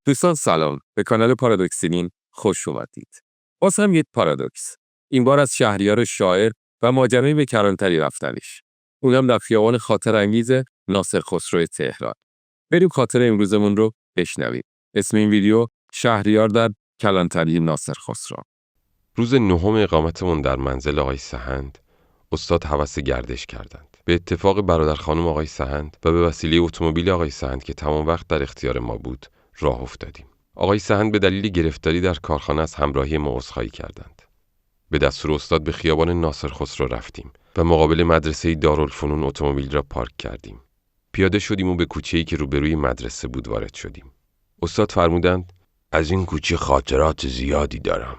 دوستان سلام، به کانال پارادوکسینین خوش اومدید. باز هم یک پارادوکس. این بار از شهریار شاعر و ماجرای به کلانتری رفتنش. اونم در خیابان خاطر انگیز ناصر خسرو تهران. بریم خاطر امروزمون رو بشنویم. اسم این ویدیو شهریار در کلانتری ناصر خسرو. روز 9 اقامتمون در منزل آقای سهند، استاد هوس گردش کردند. به اتفاق برادر خانم آقای سهند و به وسیله اتومبیل آقای سهند که تمام وقت در اختیار ما بود، راه افتادیم. آقای سهند به دلیل گرفتاری در کارخانه از همراهی ما عذرخواهی کردند. به دستور استاد به خیابان ناصر خسرو رفتیم و مقابل مدرسه دارالفنون اتومبیل را پارک کردیم. پیاده شدیم و به کوچه‌ای که روبروی مدرسه بود وارد شدیم. استاد فرمودند: از این کوچه خاطرات زیادی دارم.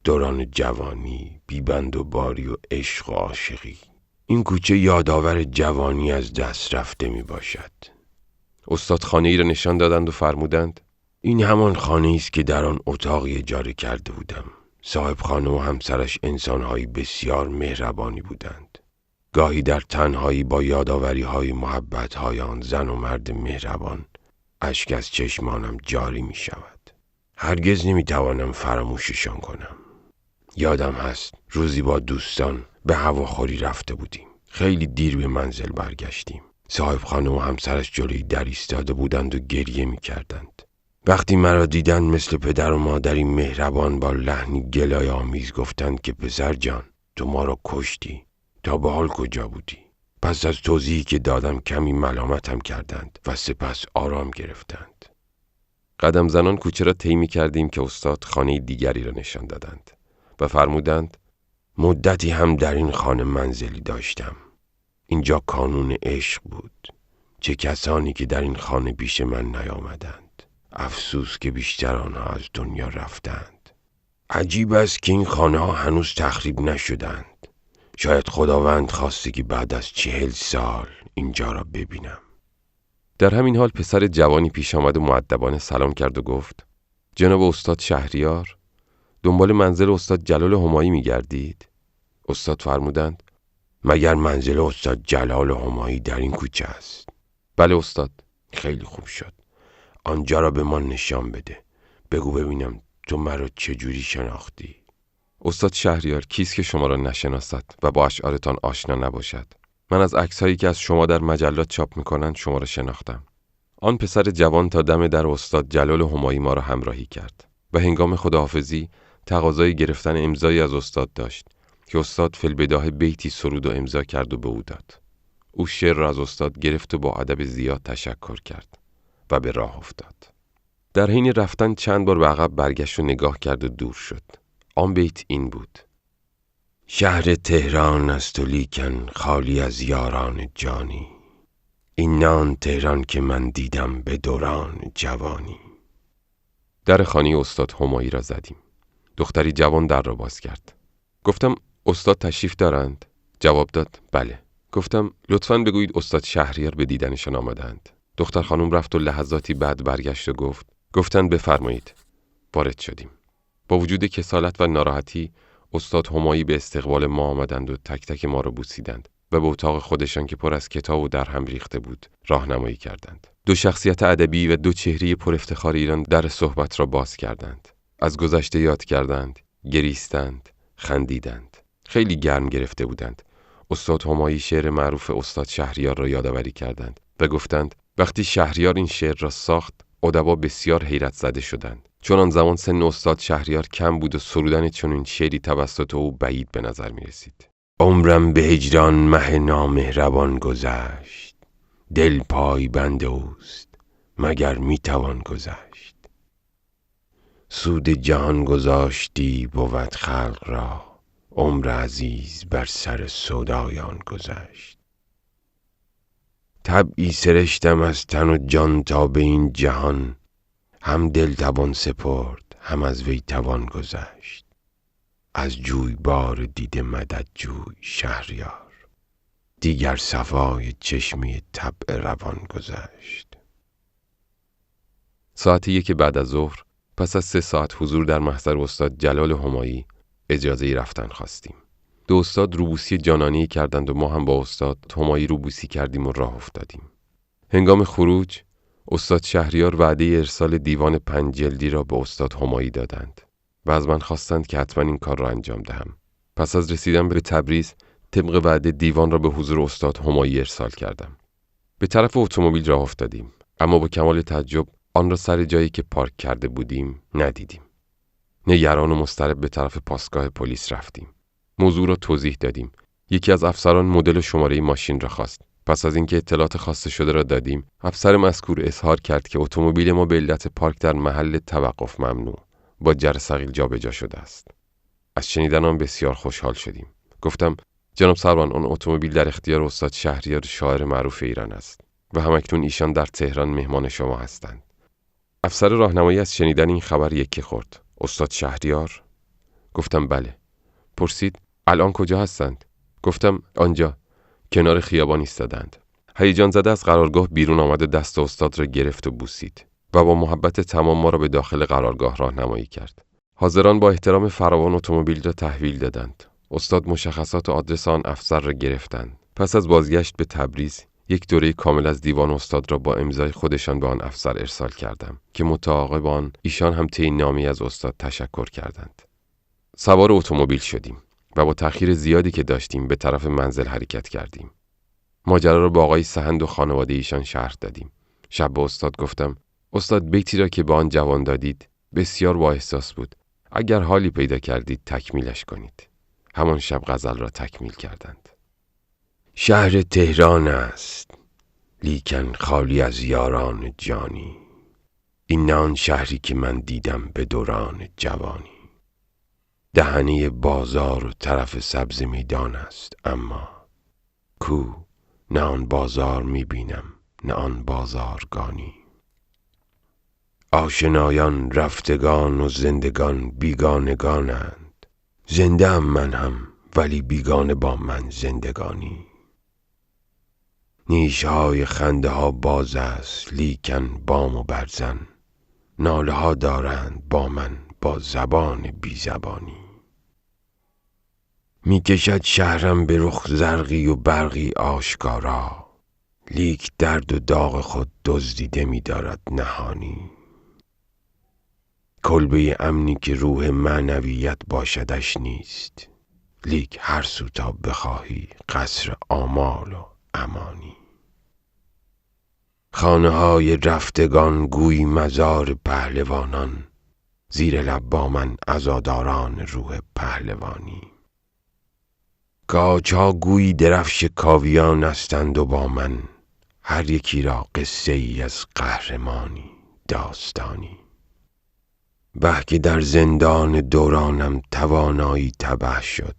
دوران جوانی، بیبند و باری و عشق و عاشقی. این کوچه یادآور جوانی از دست رفته می باشد. استاد خانه‌ای را نشان دادند و فرمودند: این همان خانه‌ای است که در آن اتاقی اجاره کرده بودم. صاحب خانه و همسرش انسان‌های بسیار مهربانی بودند. گاهی در تنهایی با یادآوری‌های محبت‌های آن زن و مرد مهربان اشک از چشمانم جاری می شود. هرگز نمی توانم فراموششان کنم. یادم هست روزی با دوستان به هواخوری رفته بودیم. خیلی دیر به منزل برگشتیم. صاحب خانه و همسرش جلوی در ایستاده بودند و گریه می کردند. وقتی مرا دیدند مثل پدر و مادری مهربان با لحنی گلای آمیز گفتند که پسر جان، تو ما را کشتی. تا به حال کجا بودی؟ پس از توضیحی که دادم کمی ملامتم کردند و سپس آرام گرفتند. قدم زنان کوچه را طی کردیم که استاد خانه دیگری را نشان دادند و فرمودند: مدتی هم در این خانه منزلی داشتم. اینجا کانون عشق بود. چه کسانی که در این خانه پیش من نیامدند. افسوس که بیشتر آنها از دنیا رفتند. عجیب است که این خانه ها هنوز تخریب نشدند. شاید خداوند خواسته که بعد از 40 سال اینجا را ببینم. در همین حال پسر جوانی پیش آمد و مؤدبانه سلام کرد و گفت: جناب استاد شهریار، دنبال منزل استاد جلال همایی می گردید؟ استاد فرمودند: مگر منزل استاد جلال همایی در این کوچه است؟ بله استاد. خیلی خوب شد. آنجا را به ما نشان بده. بگو ببینم تو مرا چجوری شناختی؟ استاد شهریار، کیست که شما را نشناسد و با اشعارتان آشنا نباشد؟ من از عکس‌هایی که از شما در مجلات چاپ می‌کنند شما را شناختم. آن پسر جوان تا دم در استاد جلال همایی ما را همراهی کرد و هنگام خداحافظی تقاضای گرفتن امضایی از استاد داشت که استاد فی‌البداهه بیتی سرود و امضا کرد و به او داد. او شعر را از استاد گرفت و با ادب زیاد تشکر کرد و به راه افتاد. در حین رفتن چند بار به عقب برگشت و نگاه کرد و دور شد. آن بیت این بود: شهر تهران است و لیکن خالی از یاران جانی. این نان تهران که من دیدم به دوران جوانی. در خانه استاد همایی را زدیم. دختری جوان در را باز کرد. گفتم: استاد تشریف دارند؟ جواب داد: بله. گفتم: لطفاً بگویید استاد شهریار به دیدنشان آمدند. دختر خانم رفت و لحظاتی بعد برگشت و گفتند بفرمایید. وارد شدیم. با وجود کسالت و ناراحتی استاد همایی به استقبال ما آمدند و تک تک ما را بوسیدند و به اتاق خودشان که پر از کتاب و در هم ریخته بود راهنمایی کردند. دو شخصیت ادبی و دو چهره پر افتخار ایران در صحبت را باز کردند. از گذشته یاد کردند، گریستند، خندیدند. خیلی گرم گرفته بودند. استاد همایی شعر معروف استاد شهریار را یادآوری کردند و گفتند وقتی شهریار این شعر را ساخت ادبا بسیار حیرت زده شدند، چون آن زمان سن استاد شهریار کم بود و سرودن چنین شعری توسط او بعید به نظر می رسید. عمرم به هجران مه نامهربان گذشت. دل پای بند اوست مگر می توان گذشت. سود جهان گذاشتی بود خلق را. عمر عزیز بر سر سودایان گذشت. طبعی سرشتم از تن و جان تا به این جهان. هم دل توان سپرد هم از وی توان گذشت. از جویبار دیده مدد جوی شهریار. دیگر صفای چشمی طبع روان گذشت. ساعت 1 بعد از ظهر پس از 3 ساعت حضور در محضر استاد جلال همایی اجازه رفتن خواستیم. دو استاد روبوسی جانانه‌ای کردند و ما هم با استاد همایی روبوسی کردیم و راه افتادیم. هنگام خروج استاد شهریار وعده ارسال دیوان 5 جلدی را به استاد همایی دادند و از من خواستند که حتما این کار را انجام دهم. پس از رسیدن به تبریز طبق وعده دیوان را به حضور استاد همایی ارسال کردم. به طرف اتومبیل راه افتادیم، اما با کمال تعجب آن را سر جایی که پارک کرده بودیم ندیدیم. نگران و مضطرب به طرف پاسگاه پلیس رفتیم. موضوع را توضیح دادیم. یکی از افسران مدل و شماره ماشین را خواست. پس از اینکه اطلاعات خواسته شده را دادیم، افسر مذکور اظهار کرد که اتومبیل ما به علت پارک در محل توقف ممنوع با جرثقیل جابجا شده است. از شنیدن آن بسیار خوشحال شدیم. گفتم جناب سروان، آن اتومبیل در اختیار استاد شهریار شاعر معروف ایران است و همکنون ایشان در تهران مهمان شما هستند. افسر راهنمایی از شنیدن این خبر یکی خورد. استاد شهریار؟ گفتم بله. پرسید الان کجا هستند؟ گفتم آنجا، کنار خیابان ایستادند. هیجان زده از قرارگاه بیرون آمد و دست استاد را گرفت و بوسید و با محبت تمام ما را به داخل قرارگاه راهنمایی کرد. حاضران با احترام فراوان اتومبیل را تحویل دادند. استاد مشخصات و آدرس آن افسر را گرفتند. پس از بازگشت به تبریز یک دوره کامل از دیوان استاد را با امضای خودشان به آن افسر ارسال کردم که متعاقب آن ایشان هم طی نامه‌ای از استاد تشکر کردند. سوار اتومبیل شدیم و با تأخیر زیادی که داشتیم به طرف منزل حرکت کردیم. ماجرا را با آقای سهند و خانواده ایشان شرح دادیم. شب به استاد گفتم استاد، بیتی را که به آن جوان دادید بسیار با احساس بود. اگر حالی پیدا کردید تکمیلش کنید. همان شب غزل را تکمیل کردند. شهر تهران است لیکن خالی از یاران جانی. این نه آن شهری که من دیدم به دوران جوانی. دهنه بازار و طرف سبز میدان است، اما کو نه آن بازار میبینم نه آن بازارگانی. آشنایان رفتگان و زندگان بیگانگانند. زنده ام من هم ولی بیگانه با من زندگانی. نیشهای خنده ها باز است لیکن بام و برزن. ناله ها دارند با من با زبان بی زبانی. می کشد شهرم به رخ زرقی و برقی آشکارا، لیک درد و داغ خود دزدیده می دارد نهانی. کلبه امنی که روح معنویت باشدش نیست، لیک هر سو تا بخواهی قصر آمال و امانی. خانه های رفتگان گوی مزار پهلوانان، زیر لب با من عزاداران روح پهلوانی. کاج‌ها گویی درفش کاویان هستند و با من هر یکی را قصه ای از قهرمانی داستانی. به که در زندان دورانم توانایی تبه شد،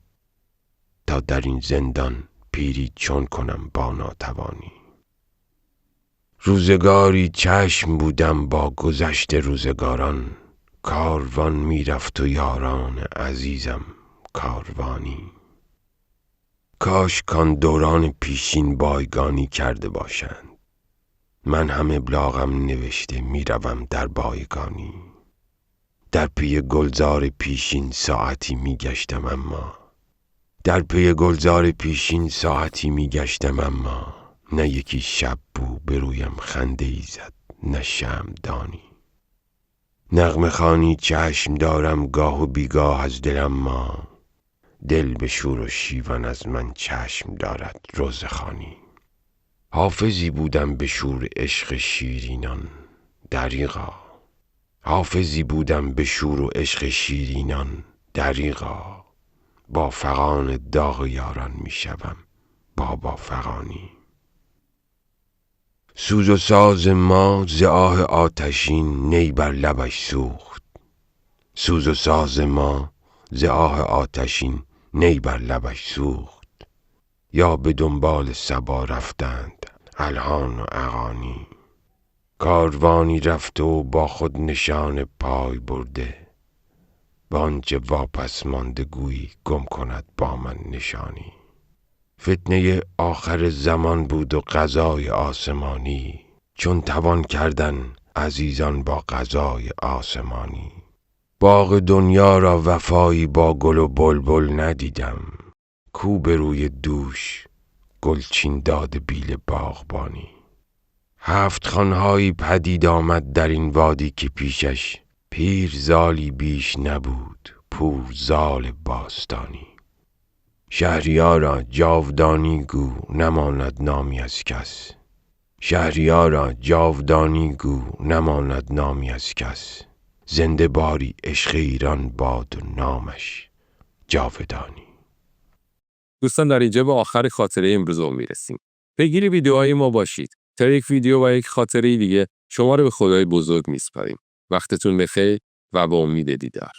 تا در این زندان پیری چون کنم با ناتوانی. روزگاری چشم بودم با گذشت روزگاران، کاروان میرفت و یاران عزیزم کاروانی. کاش کان دوران پیشین بایگانی کرده باشند، من هم ابلاغم نوشته میروم در بایگانی. در پی گلزار پیشین ساعتی میگشتم اما نه یکی شب بو برویم خنده ای زد نه شمعدانی. نغمه خوانی چشم دارم گاه و بیگاه از دلم، ما دل به شور و شیون از من چشم دارد روزه خوانی. حافظی بودم به شور عشق شیرینان دریغا، با فغان داغ یاران میشوم بابا فغانی. سوز و ساز ما ز آه آتشین نی بر لبش سوخت، یا به دنبال صبا رفتند الحان و اغانی. کاروانی رفته و با خود نشان پای برده، وانچه واپس مانده گویی گم کند با من نشانی. فتنه آخر زمان بود و قضای آسمانی، چون توان کردن عزیزان با قضای آسمانی. باغ دنیا را وفایی با گل و بلبل ندیدم، کو به روی دوش گلچین داد بیل باغبانی. 7 خانهایی پدید آمد در این وادی که پیشش پیر زالی بیش نبود، پور زال باستانی. شهریارا جاودانی گو نماند نامی از کس، شهریارا جاودانی گو نماند نامی از کس. زنده باری عشق ایران باد و نامش جاودانی. دوستان در اینجا به آخر خاطره امروزمون میرسیم. پیگیر ویدیوهای ما باشید. تا یک ویدیو و یک خاطره دیگه شما رو به خدای بزرگ میسپاریم. وقتتون بخیر و به امید دیدار.